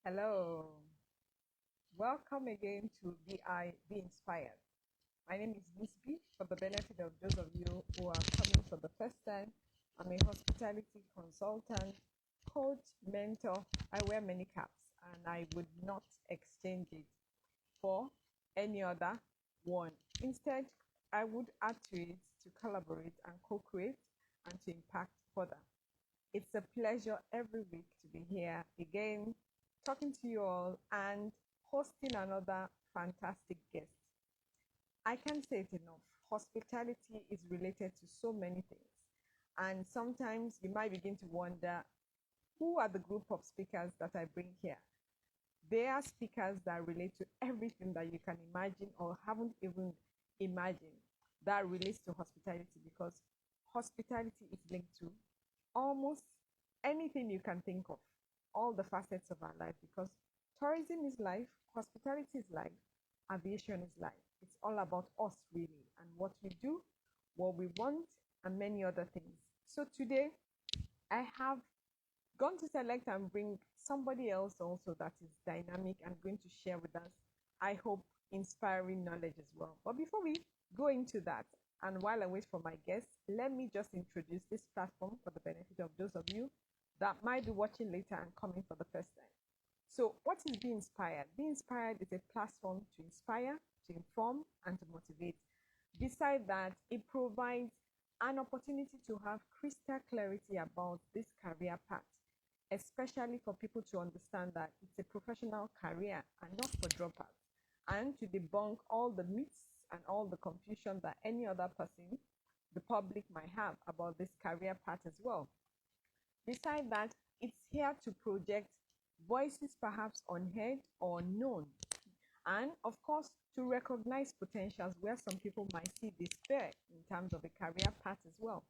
Hello, welcome again to Be Inspired. My name is Ms.B. For the benefit of those of you who are coming for the first time, I'm a hospitality consultant, coach, mentor. I wear many caps and I would not exchange it for any other one. Instead, I would add to it to collaborate and co-create and to impact further. It's a pleasure every week to be here again, talking to you all and hosting another fantastic guest. I can't say it enough. Hospitality is related to so many things. And sometimes you might begin to wonder who are the group of speakers that I bring here? They are speakers that relate to everything that you can imagine or haven't even imagined that relates to hospitality, because hospitality is linked to almost anything you can think of, all the facets of our life, because tourism is life, hospitality is life, aviation is life. It's all about us, really, and what we do, what we want, and many other things. So today, I have gone to select and bring somebody else also that is dynamic and going to share with us, I hope, inspiring knowledge as well. But before we go into that, and while I wait for my guests, let me just introduce this platform for the benefit of those of you that might be watching later and coming for the first time. So what is Be Inspired? Be Inspired is a platform to inspire, to inform, and to motivate. Besides that, it provides an opportunity to have crystal clarity about this career path, especially for people to understand that it's a professional career and not for dropouts, and to debunk all the myths and all the confusion that any other person, the public, might have about this career path as well. Besides that, it's here to project voices perhaps unheard or unknown, and of course, to recognize potentials where some people might see despair in terms of a career path as well.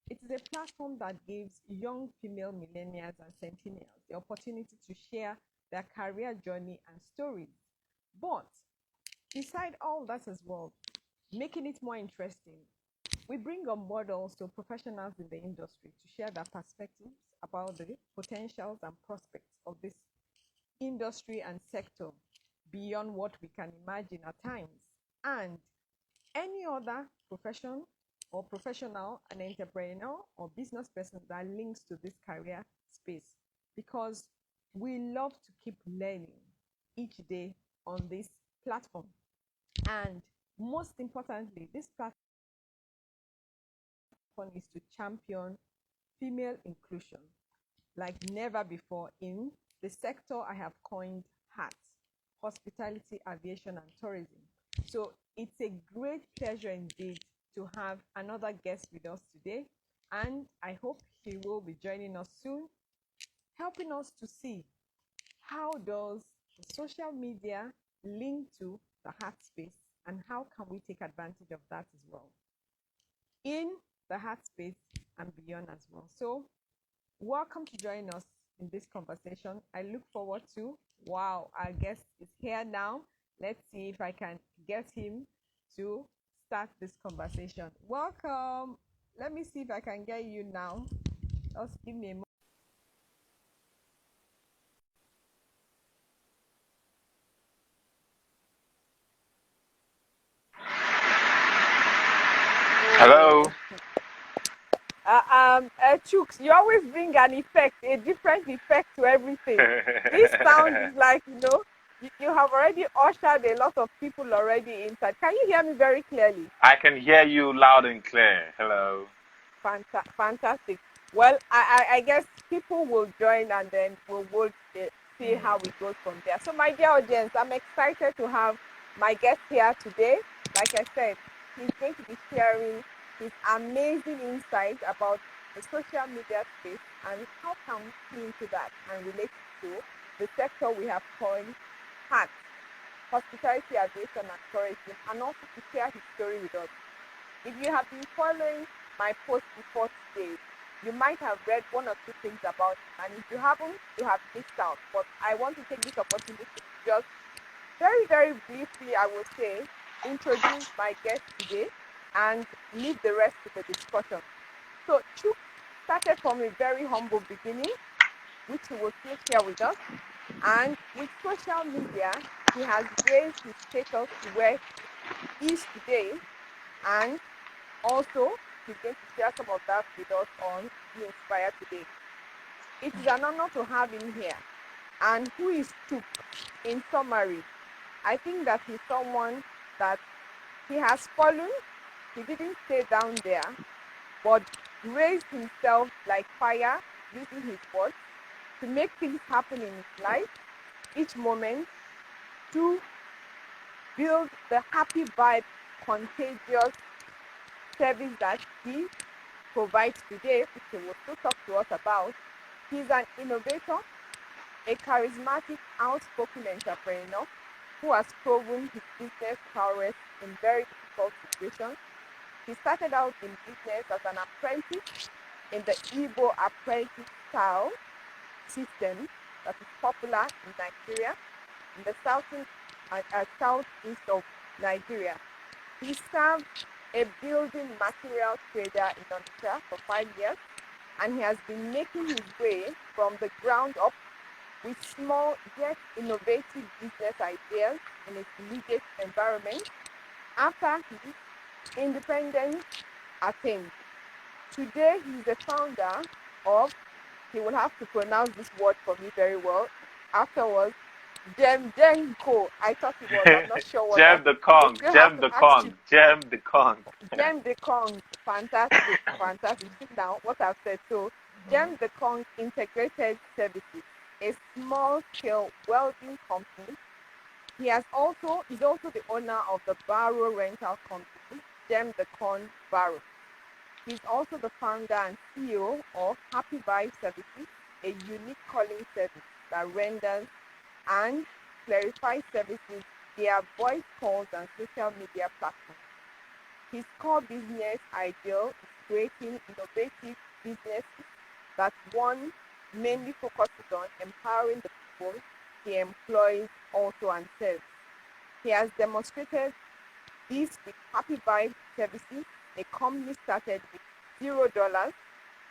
It is a platform that gives young female millennials and centennials the opportunity to share their career journey and stories. But beside all that as well, making it more interesting, we bring on board also professionals in the industry to share their perspectives about the potentials and prospects of this industry and sector beyond what we can imagine at times. And any other profession or professional, an entrepreneur or business person that links to this career space, because we love to keep learning each day on this platform. And most importantly, this platform is to champion female inclusion like never before in the sector I have coined HAT, hospitality, aviation, and tourism. So it's a great pleasure indeed to have another guest with us today, and I hope he will be joining us soon, helping us to see how does the social media link to the heart space, and how can we take advantage of that as well in the heart space and beyond as well. So welcome to join us in this conversation. I look forward to, wow, our guest is here now. Let's see if I can get him to start this conversation. Welcome. Let me see if I can get you now. Just give me a moment. Hello. Chuks, you always bring an effect, a different effect to everything. This sound is like, you have already ushered a lot of people already inside. Can you hear me very clearly? I can hear you loud and clear. Hello. Fantastic. Well, I guess people will join and then we'll see how it goes from there. So, my dear audience, I'm excited to have my guest here today. Like I said, he's going to be sharing his amazing insight about the social media space and how can we key into that and relate to the sector we have coined HAT, hospitality, aviation, and tourism, and also to share his story with us. If you have been following my post before today, you might have read one or two things about it, and if you haven't, you have missed out. But I want to take this opportunity to just very, very briefly, I will say, introduce my guest today and leave the rest to the discussion. So Chuk started from a very humble beginning, which he will still share with us. And with social media, he has raised his status to where he is today. And also, he's going to share some of that with us on Be Inspired Today. It is an honor to have him here. And who is Chuks? In summary, I think that he's someone that he has fallen. He didn't stay down there, but raised himself like fire using his words to make things happen in his life, each moment, to build the Happivibes contagious service that he provides today, which he will still talk to us about. He's an innovator, a charismatic, outspoken entrepreneur who has proven his business prowess in very difficult situations. He started out in business as an apprentice in the Igbo apprentice style system that is popular in Nigeria, in the southeast of Nigeria. He served a building material trader in Onitsha for 5 years, and he has been making his way from the ground up with small yet innovative business ideas in his immediate environment after his independence attained. Today, he is the founder of, he will have to pronounce this word for me very well afterwards, Jemdenko. I thought it was, I'm not sure what that Gem the is. We'll Kong, still have Gem to the ask Kong, you. Gem the Kong. Gem the Kong, fantastic, fantastic. Sit down, what I've said. So, Gem the Kong Integrated Services, a small-scale welding company. He's also the owner of the Barrow rental company, Gem the Con Barrow. He's also the founder and CEO of Happivibes Services, a unique calling service that renders and clarifies services via voice calls and social media platforms. His core business ideal is creating innovative businesses that one mainly focuses on empowering the people he employs also and serves. He has demonstrated this with Happivibes Services, a company started with $0,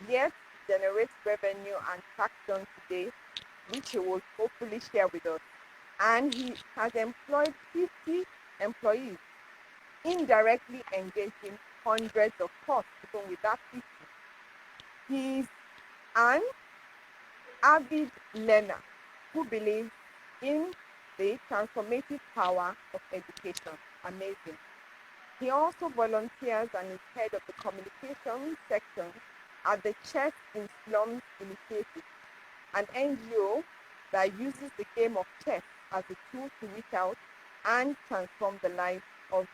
yet generates revenue and traction today, which he will hopefully share with us. And he has employed 50 employees, indirectly engaging hundreds of costs, even with that 50. He's an avid learner who believes in the transformative power of education. Amazing. He also volunteers and is head of the communication section at the Chess in Slums Initiative, an NGO that uses the game of chess as a tool to reach out and transform the lives of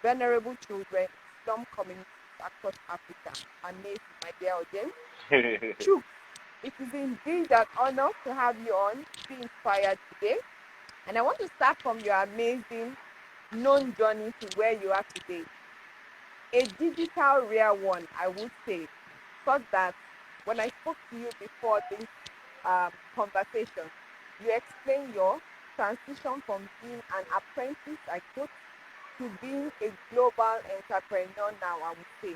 vulnerable children in slum communities across Africa. Amazing, my dear audience. Chuks, it is indeed an honor to have you on Be Inspired Today. And I want to start from your amazing known journey to where you are today. A digital rare one, I would say, such that when I spoke to you before this conversation, you explained your transition from being an apprentice, I quote, to being a global entrepreneur now, I would say.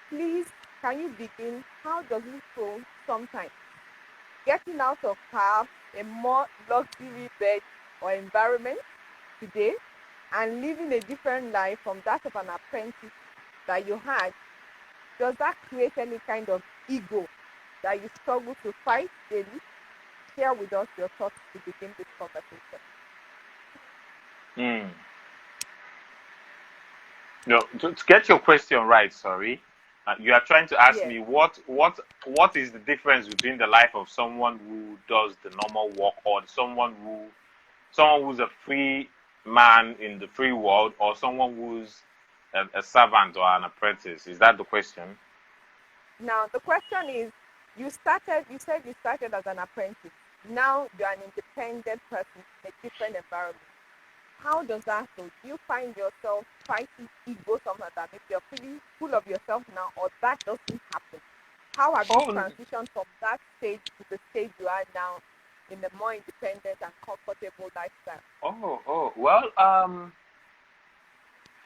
Please, can you begin? How does it feel sometimes getting out of perhaps a more luxury bed or environment today and living a different life from that of an apprentice that you had? Does that create any kind of ego that you struggle to fight daily? Share with us your thoughts to begin this conversation. No, to get your question right, sorry, you are trying to ask Yes. me what is the difference between the life of someone who does the normal work or someone who's a free man in the free world or someone who's a servant or an apprentice. Is that the question? Now, the question is, you said you started as an apprentice. Now you're an independent person in a different environment. How does that feel? Do you find yourself fighting ego sometimes that maybe you're feeling full of yourself now, or that doesn't happen? How have you Oh, transitioned from that stage to the stage you are now in a more independent and comfortable lifestyle? well,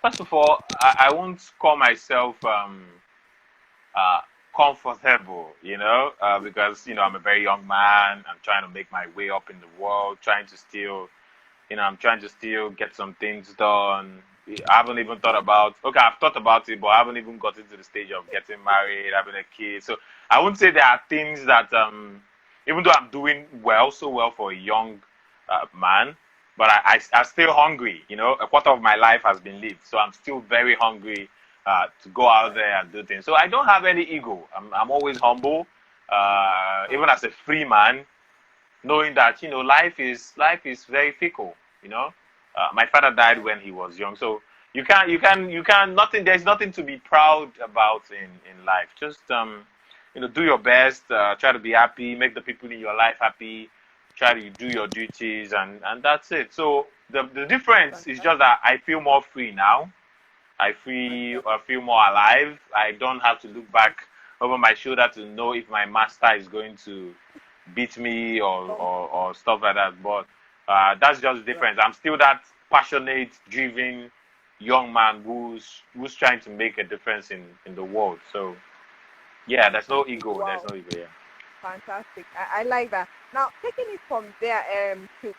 first of all, I won't call myself comfortable, because I'm a very young man. I'm trying to make my way up in the world, trying to still, I'm trying to still get some things done. I haven't even thought about. Okay, I've thought about it, but I haven't even gotten to the stage of getting married, having a kid. So I wouldn't say there are things that, even though I'm doing well, so well for a young man, but I'm still hungry. A quarter of my life has been lived, so I'm still very hungry to go out Right. there and do things. So I don't have any ego. I'm always humble. Even as a free man, knowing that life is very fickle. My father died Right. when he was young, so you can nothing. There's nothing to be proud about in life. Just do your best. Try to be happy. Make the people in your life happy. Try to do your duties, and that's it. So the difference is just Fantastic. that I feel more free now. Okay. I feel more alive. I don't have to look back over my shoulder to know if my master is going to beat me Um, or stuff like that. But that's just the right. difference. I'm still that passionate, driven young man who's trying to make a difference in the world. So yeah, there's no Fantastic. ego. There's Wow. no ego. Yeah. Fantastic. I like that. Now, taking it from there, to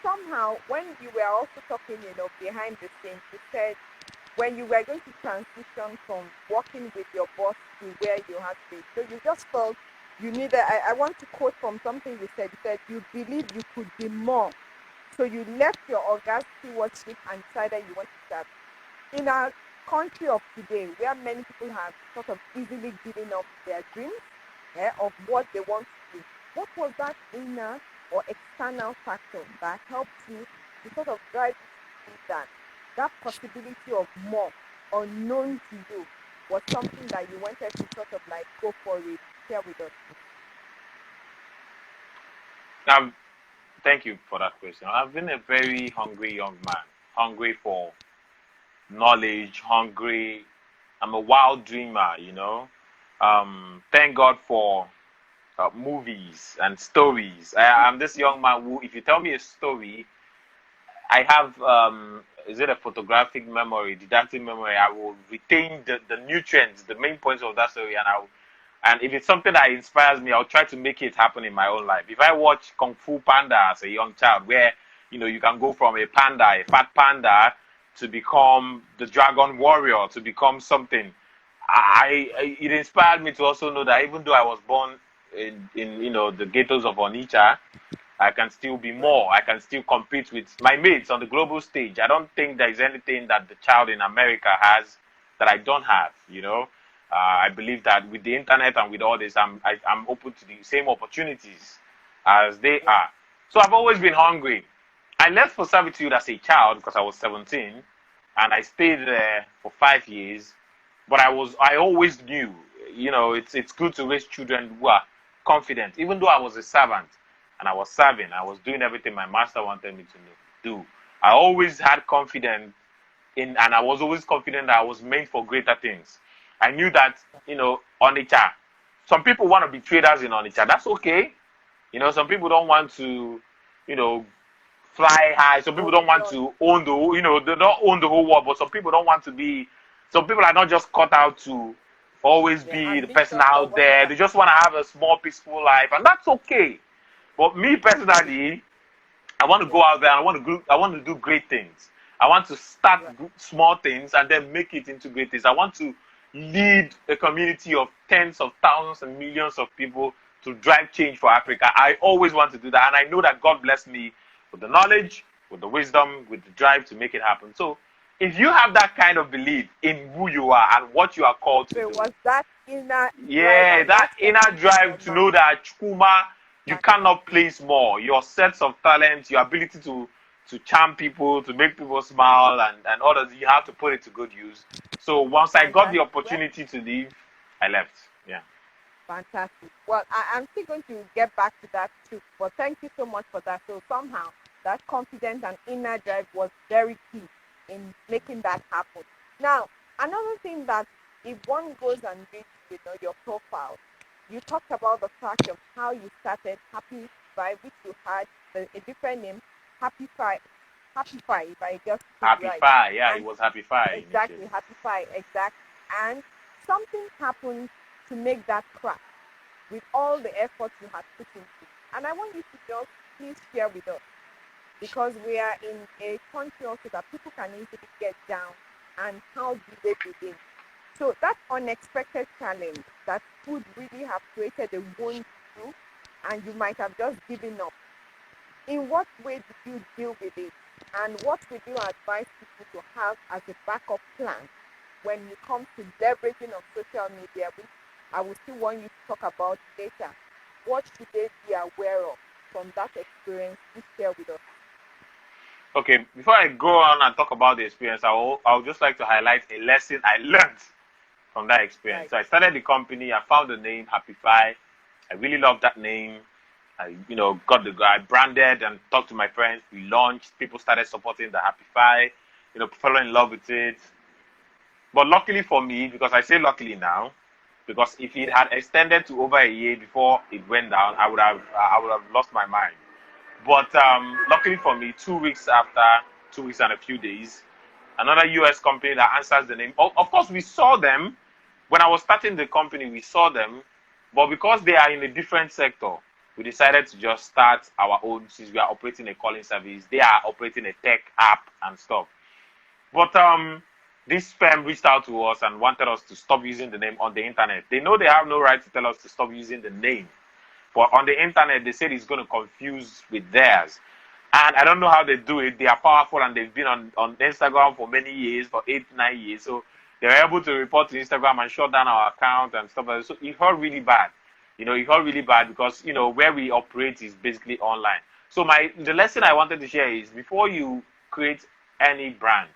somehow when you were also talking, behind the scenes, you said when you were going to transition from working with your boss to where you had to be. So you just felt you needed, I want to quote from something you said. You said you believe you could be more. So you left your August stewardship and decided you want to start. In our country of today, where many people have sort of easily given up their dreams of what they want to do, what was that inner or external factor that helped you to sort of drive you to see that possibility of more unknown to you was something that you wanted to sort of like go for it? Share with us. Now, thank you for that question. I've been a very hungry young man, hungry for knowledge, hungry. I'm a wild dreamer. Thank God for movies and stories. I'm this young man who, if you tell me a story, I have, is it a photographic memory, didactic memory? I will retain the nutrients, the main points of that story, and if it's something that inspires me, I'll try to make it happen in my own life. If I watch Kung Fu Panda as a young child, where you can go from a panda, a fat panda, to become the dragon warrior, to become something, it inspired me to also know that even though I was born in the ghettos of Onitsha, I can still be Right. more. I can still compete with my mates on the global stage. I don't think there is anything that the child in America has that I don't have. I believe that with the internet and with all this, I'm open to the same opportunities as they Yeah. are. So I've always been hungry. I left for servitude as a child because I was 17, and I stayed there for 5 years. But I always knew, it's good to raise children who are confident. Even though I was a servant and I was serving, I was doing everything my master wanted me to do. I always had confidence and I was always confident that I was meant for greater things. I knew that, Onitsha, some people want to be traders in Onitsha. That's okay. Some people don't want to, you know, fly high. Some Go people don't want beyond. to own they don't own the whole world, but some people don't want to be, some people are not just cut out to always They're be the person ambitious or out there. whatever. They just want to have a small, peaceful life, and that's okay. But me personally, I want to Yeah. go out there. I want to do great things. I want to start Right. small things and then make it into great things. I want to lead a community of tens of thousands and millions of people to drive change for Africa. I always want to do that, and I know that God blessed me with the knowledge, with the wisdom, with the drive to make it happen. So, if you have that kind of belief in who you are and what you are called to So it do, was that inner drive yeah, and that that inner sense in drive your to know mind. that Chukuma, you cannot Fantastic. place more. Your sets of talent, your ability to charm people, to make people smile, and all that, you have to put it to good use. So once I got the Fantastic. Well, opportunity to leave, I left. Yeah. fantastic. Well, I'm still going to get back to that too, but thank you so much for that. So somehow that confidence and inner drive was very key in making that happen. Now, another thing that if one goes and reads, your profile, you talked about the fact of how you started Happy Vibe, which you had a different name, Happy Five, Happy Five, if I just put it Happy right. Fire. Yeah, it And was Happy Fire exactly, initially. Happy Five, exact. And something happened to make that crack with all the effort you had put into. And I want you to just please share with us, because we are in a country also that people can easily get down, and how do they begin? So that unexpected challenge that could really have created a wound through, and you might have just given up. In what way did you deal with it? And what would you advise people to have as a backup plan when it comes to leveraging of social media, which I will still want you to talk about later? What should they be aware of from that experience? Please share with us. Okay, before I go on and talk about the experience, I would just like to highlight a lesson I learned from that experience. Right. So I started the company. I found the name Happify. I really loved that name. I, I branded and talked to my friends. We launched. People started supporting the Happify. Fell in love with it. But luckily for me, because I say luckily now, because if it had extended to over a year before it went down, I would have lost my mind. But luckily for me, 2 weeks after, 2 weeks and a few days, another US company that answers the name. Of course, we saw them when I was starting the company. We saw them, but because they are in a different sector, we decided to just start our own. Since we are operating a calling service, they are operating a tech app and stuff. But this firm reached out to us and wanted us to stop using the name on the internet. They know they have no right to tell us to stop using the name. But on the internet, they said it's going to confuse with theirs. And I don't know how they do it. They are powerful, and they've been on Instagram for many years, for 8-9 years. So they were able to report to Instagram and shut down our account and stuff like that. So it hurt really bad. It hurt really bad because, where we operate is basically online. So the lesson I wanted to share is, before you create any brand,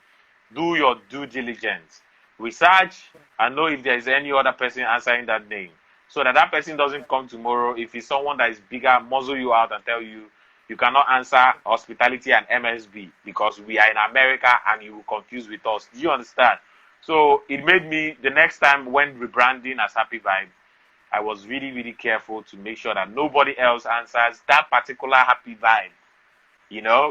do your due diligence. Research and know if there is any other person answering that name, so that person doesn't come tomorrow. If it's someone that is bigger, muzzle you out and tell you you cannot answer hospitality and Ms.B because we are in America, and you will confuse with us. Do you understand? So it made me, the next time when rebranding as Happivibes, I was really, really careful to make sure that nobody else answers that particular Happivibes,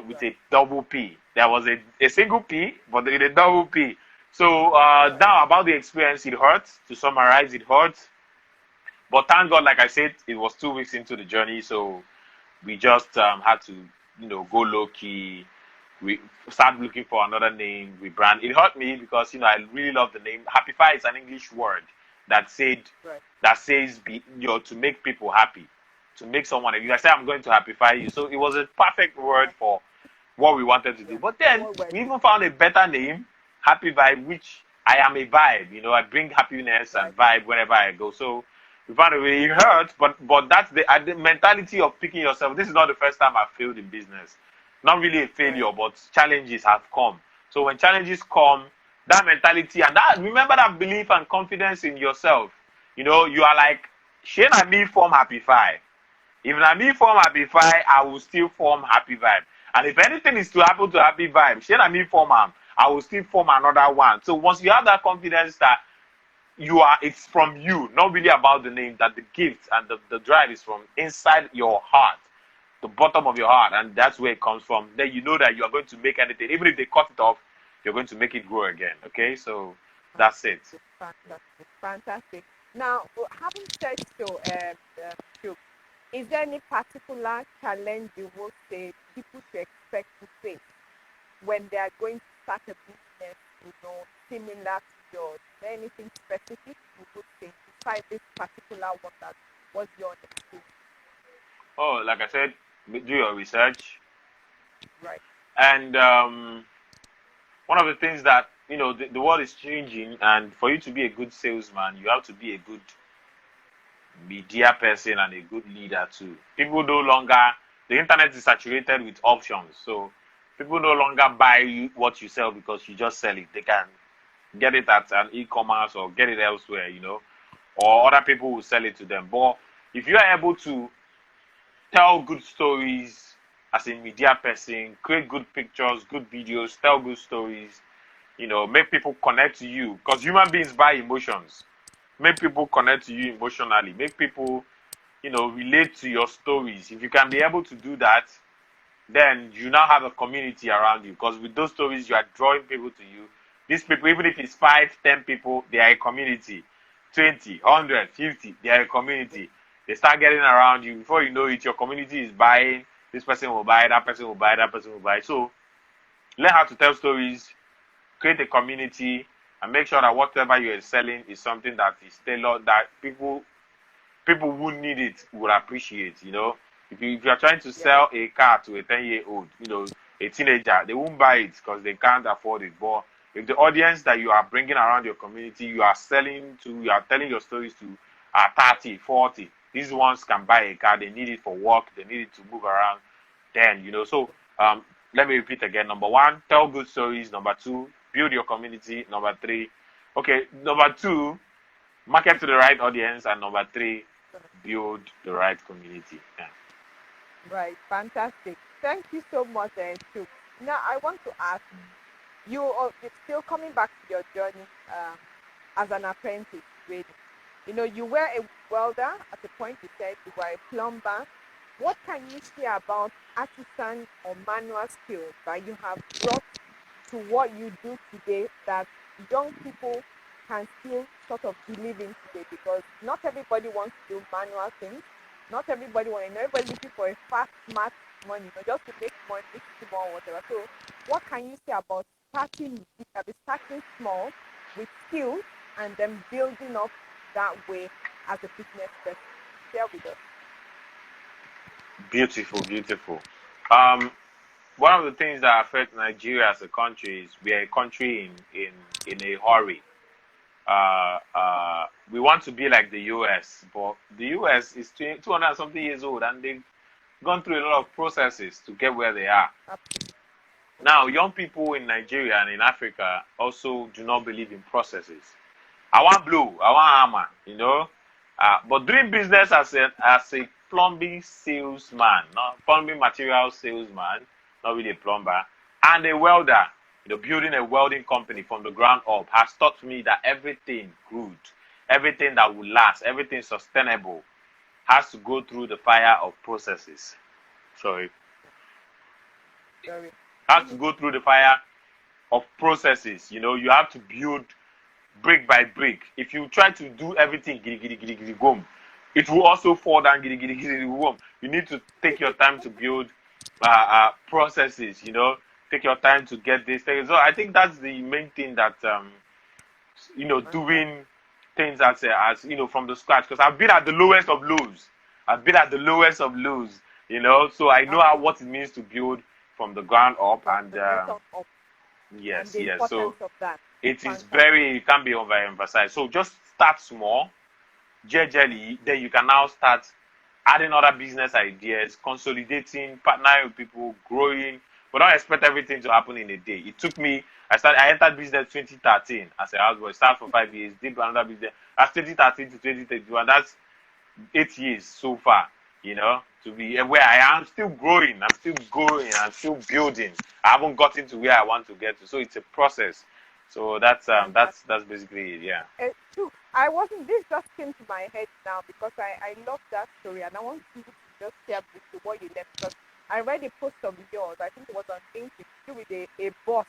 with a double P. There was a single P, but with a double P. So now about the experience, it hurts. To summarize, it hurts. But thank God, like I said, it was 2 weeks into the journey, so we just had to, go low key. We start looking for another name. We brand. It hurt me because I really love the name. Happify is an English word that says to make people happy, to make someone. If I say I'm going to happify you, so it was a perfect word for what we wanted to do. But then we even found a better name, Happy Vibe, which I am a vibe. I bring happiness and vibe wherever I go. So we found a way. It hurts, but that's the mentality of picking yourself. This is not the first time I've failed in business. Not really a failure, but challenges have come. So when challenges come, that mentality and remember that belief and confidence in yourself. You are like, Shane and me form Happify. If I me form Happify, I will still form Happy Vibe. And if anything is to happen to Happy Vibe, Shane and me form them, I will still form another one. So once you have that confidence that it's from you, not really about the name, that the gift and the drive is from inside your heart, the bottom of your heart, and that's where it comes from. Then you know that you are going to make anything. Even if they cut it off, you're going to make it grow again. Okay, so that's it. Fantastic. Now, having said so, Chuks, is there any particular challenge you would say people should expect to face when they are going to start a business, similar to yours? Is there anything specific you would say besides this particular one that was your experience? Oh, like I said, do your research. Right. And one of the things that, the world is changing, and for you to be a good salesman, you have to be a good media person and a good leader too. People no longer, the internet is saturated with options, so people no longer buy what you sell because you just sell it. They can get it at an e-commerce or get it elsewhere, or other people will sell it to them. But if you are able to tell good stories as a media person, create good pictures, good videos, tell good stories, make people connect to you, because human beings buy emotions. Make people connect to you emotionally. Make people, relate to your stories. If you can be able to do that, then you now have a community around you. Because with those stories, you are drawing people to you. These people, even if it's 5, 10 people, they are a community. 20, 100, 50, they are a community. They start getting around you. Before you know it, your community is buying. This person will buy, that person will buy, that person will buy. So learn how to tell stories, create a community, and make sure that whatever you are selling is something that is tailored, that people who need it will appreciate. If you are trying to sell a car to a 10-year-old, a teenager, they won't buy it because they can't afford it. But if the audience that you are bringing around your community, you are telling your stories to, are 30, 40, these ones can buy a car. They need it for work. They need it to move around. Then, so let me repeat again. Number one, tell good stories. Number two, build your community. Number three, number two, market to the right audience. And number three, build the right community. Yeah. Right, fantastic. Thank you so much, Chuks. Now, I want to ask you're still coming back to your journey as an apprentice, really. You were a welder at the point you said you were a plumber. What can you say about artisan or manual skills that you have brought to what you do today that young people can still sort of believe in today? Because not everybody wants to do manual things. Not everybody wants, everybody's looking for a fast, smart money, just to make money, more, whatever. So, what can you say about starting small with skills and then building up that way as a business person? Share with us. Beautiful, beautiful. One of the things that affect Nigeria as a country is we are a country in a hurry. We want to be like the US, but the US is 200 something years old and they've gone through a lot of processes to get where they are. Absolutely. Now, young people in Nigeria and in Africa also do not believe in processes. I want blue, I want hammer, but doing business as a plumbing salesman, not plumbing material salesman, not really a plumber, and a welder, building a welding company from the ground up has taught me that everything good, everything that will last, everything sustainable has to go through the fire of processes. Sorry. Has to go through the fire of processes. You have to build brick by brick. If you try to do everything it will also fall down. You need to take your time to build processes. Take your time to get this thing. So I think that's the main thing that doing things as from the scratch. Because I've been at the lowest of lows. So I know what it means to build from the ground up. And yes. So it can't be overemphasized. So just start small, gradually. Then you can now start adding other business ideas, consolidating, partnering with people, growing. But don't expect everything to happen in a day. It took me. I entered business 2013 as a houseboy. Started for 5 years. Did another business. That's 2013 to 2021. That's 8 years so far. To be where I am, still growing. I'm still going. I'm still building. I haven't gotten to where I want to get to. So it's a process. So that's basically it. Yeah. True. This just came to my head now because I love that story and I want you to just share briefly what you learned. Because I read a post of yours, I think it was on LinkedIn, with a bus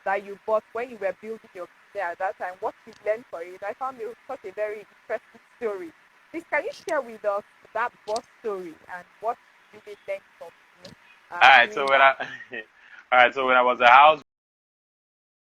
that you bought when you were building your business at that time. What you learned for it, I found it such a very interesting story. Please, can you share with us that bus story and what you learned from? All right. So when I was a house